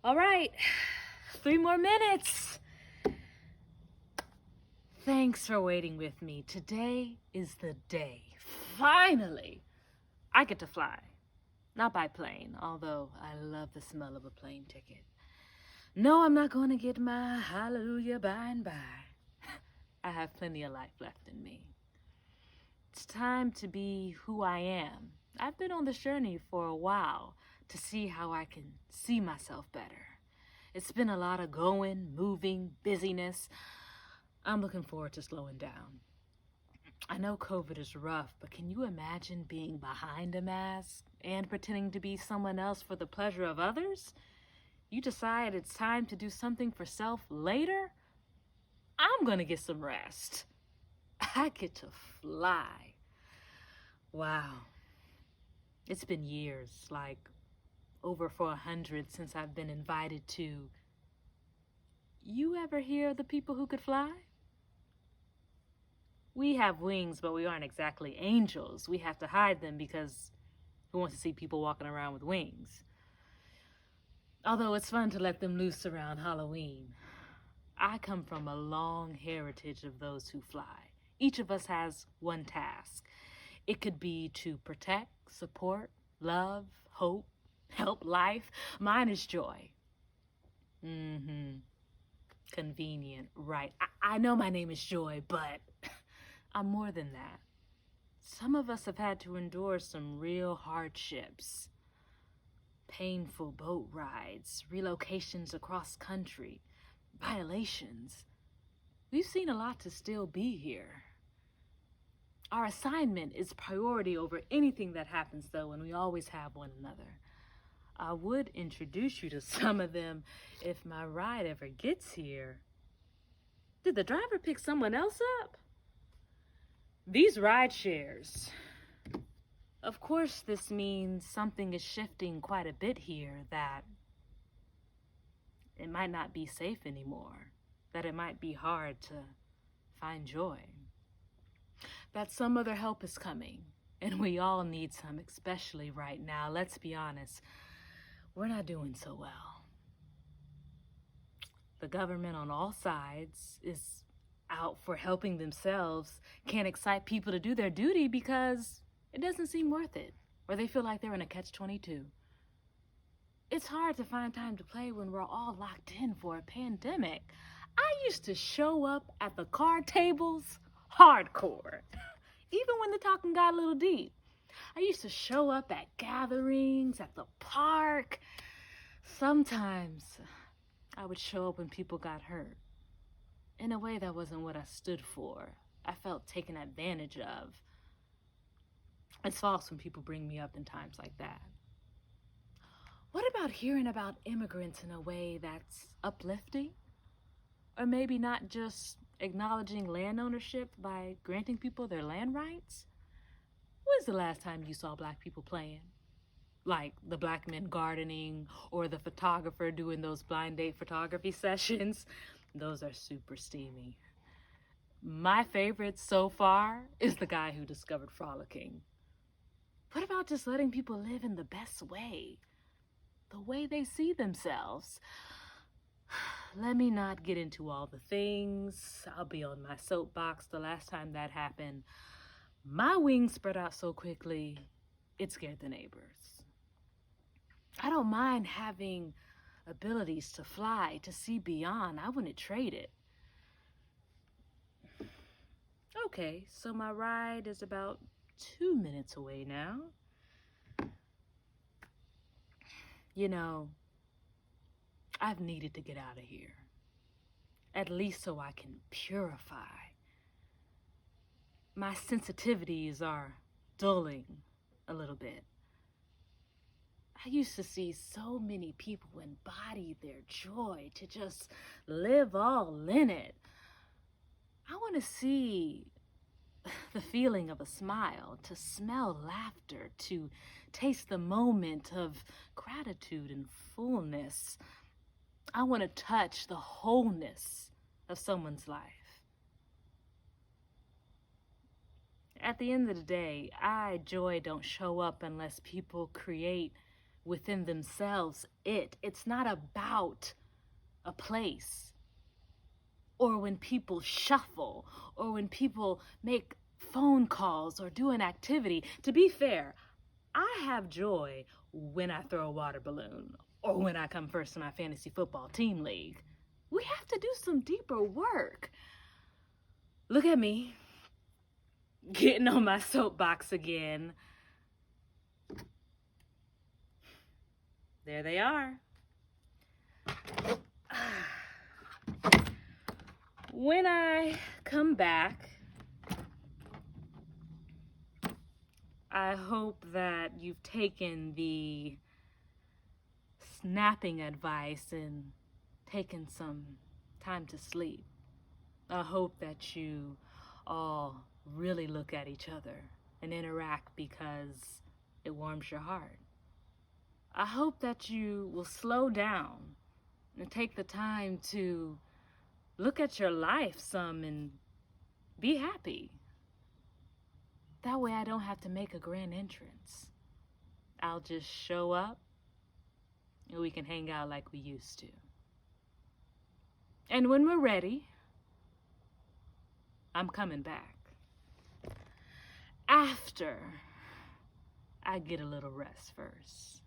All right, 3 more minutes. Thanks for waiting with me. Today is the day. Finally, I get to fly. Not by plane, although I love the smell of a plane ticket. No, I'm not going to get my hallelujah by and by. I have plenty of life left in me. It's time to be who I am. I've been on this journey for a while to see how I can see myself better. It's been a lot of going, moving, busyness. I'm looking forward to slowing down. I know COVID is rough, but can you imagine being behind a mask and pretending to be someone else for the pleasure of others? You decide it's time to do something for self later? I'm gonna get some rest. I get to fly. Wow. It's been years, like over 400 since I've been invited to. You ever hear of the people who could fly? We have wings, but we aren't exactly angels. We have to hide them because who wants to see people walking around with wings? Although it's fun to let them loose around Halloween. I come from a long heritage of those who fly. Each of us has one task. It could be to protect, support, love, hope, help life. Mine is joy. Convenient, right. I know my name is Joy, but I'm more than that. Some of us have had to endure some real hardships. Painful boat rides, relocations across country, violations. We've seen a lot to still be here. Our assignment is priority over anything that happens, though, and we always have one another. I would introduce you to some of them if my ride ever gets here. Did the driver pick someone else up? These ride shares. Of course, this means something is shifting quite a bit here, that it might not be safe anymore, that it might be hard to find joy, that some other help is coming, and we all need some, especially right now. Let's be honest, we're not doing so well. The government on all sides is out for helping themselves, can't excite people to do their duty because it doesn't seem worth it, or they feel like they're in a catch-22. It's hard to find time to play when we're all locked in for a pandemic. I used to show up at the card tables hardcore, even when the talking got a little deep. I used to show up at gatherings, at the park. Sometimes I would show up when people got hurt. In a way, that wasn't what I stood for. I felt taken advantage of. It's false when people bring me up in times like that. What about hearing about immigrants in a way that's uplifting? Or maybe not just acknowledging land ownership by granting people their land rights? When's the last time you saw Black people playing? Like the Black men gardening or the photographer doing those blind date photography sessions? Those are super steamy. My favorite so far is the guy who discovered frolicking. What about just letting people live in the best way? The way they see themselves? Let me not get into all the things. I'll be on my soapbox the last time that happened. My wings spread out so quickly, it scared the neighbors. I don't mind having abilities to fly, to see beyond. I wouldn't trade it. Okay, so my ride is about 2 minutes away now. You know, I've needed to get out of here, at least so I can purify. My sensitivities are dulling a little bit. I used to see so many people embody their joy, to just live all in it. I want to see the feeling of a smile, to smell laughter, to taste the moment of gratitude and fullness. I want to touch the wholeness of someone's life. At the end of the day, joy don't show up unless people create within themselves it. It's not about a place, or when people shuffle, or when people make phone calls or do an activity. To be fair, I have joy when I throw a water balloon or when I come first in my fantasy football team league. We have to do some deeper work. Look at me, getting on my soapbox again. There they are. When I come back, I hope that you've taken the snapping advice and taken some time to sleep. I hope that you all really look at each other and interact because it warms your heart. I hope that you will slow down and take the time to look at your life some and be happy. That way I don't have to make a grand entrance. I'll just show up and we can hang out like we used to. And when we're ready, I'm coming back. After I get a little rest first.